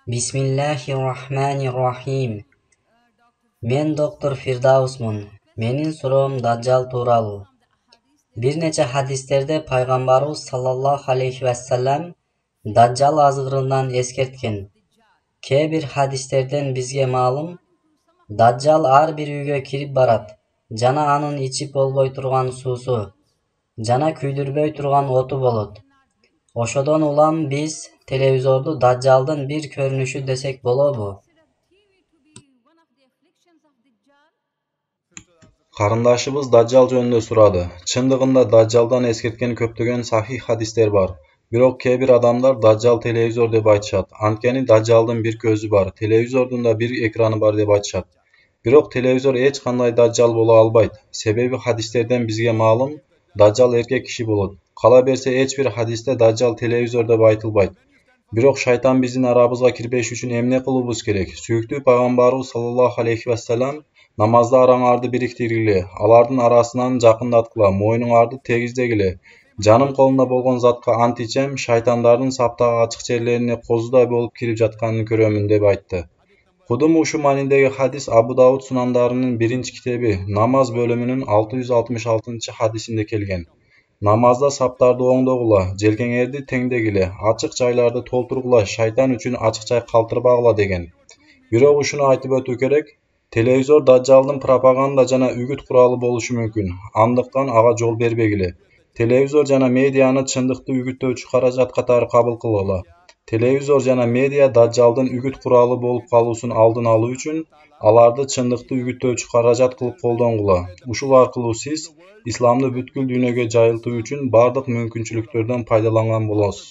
Bismillahirrahmanirrahim. Men doktor Firdavsmun. Menin suroom Dajjal tuuralı. Bir neçe hadisтерде Пайғамбарыбыз sallallohu alayhi vasallam Dajjal azgırından eskertken. Kebir hadisтерден bizge ma'lum, Dajjal har bir uyga kirip barat. Jana anın içip bolbой turgan suusu, jana küydürбөй turgan otu bolot. Oşodon ulam biz televizordu Dajjaldın bir körünüşü desek bolobu. Карындаşыбыз Dajjal жөнүндө сурады. Чындыгында Dajjaldan эскерткен көптөгөн сахih hadisler бар. Бирок кээ бир адамдар Dajjal телевизор деп айтышат. Анткени Dajjaldын bir көзү бар, телевизордун да bir экраны бар деп айтышат. Бирок телевизор эч кандай Dajjal боло албайт. Себеби hadisтерден бизге маалым, Dajjal эркек киши болот. Кала берсе эч бир hadiste Dajjal телевизор деп айтылбайт. Бирок шайтан биздин арабызга кирбеш үчүн эмне кылуубуз керек? Сүйүктүү пайгамбарыбыз саллаллаху алейхи вассалам намазда араңарды бириктиргиле, алардын арасынан жакындаткыла, мойнуңарды тегиздегиле. Жаным колумда болгон затка ант ичем, шайтандардын саптагы ачык жерлерине козудай болуп кирип жатканын көрөмүн деп айтты. Кудум ушу маанидеги хадис Абу Давуд сунандарынын 1-китеби намаз бөлүмүнүн 666-хадисинде келген. Намазда саптарды оңдогула, желкеңерди теңдегиле, ачык жайларды толтургула, шайтан үчүн ачык жай калтырбагыла деген. Бирок ушуну айтып өтүү керек, телевизор Dajjaldын пропаганда жана үгүт куралы болушу мүмкүн. Андыктан ага жол бербегиле. Телевизор жана медианы чындыкты үгүттөөчү каражат катары кабыл кылгыла. Телевизор жана медиа Dajjaldын үгүт куралы болуп калуусун алдын алуу үчүн аларды чындыкты үгүттөөчү каражат кылып колдонгула. Ушул аркылуу сиз исламды бүткүл дүйнөгө жайылтуу үчүн бардык мүмкүнчүлүктөрдөн пайдаланган болосуз.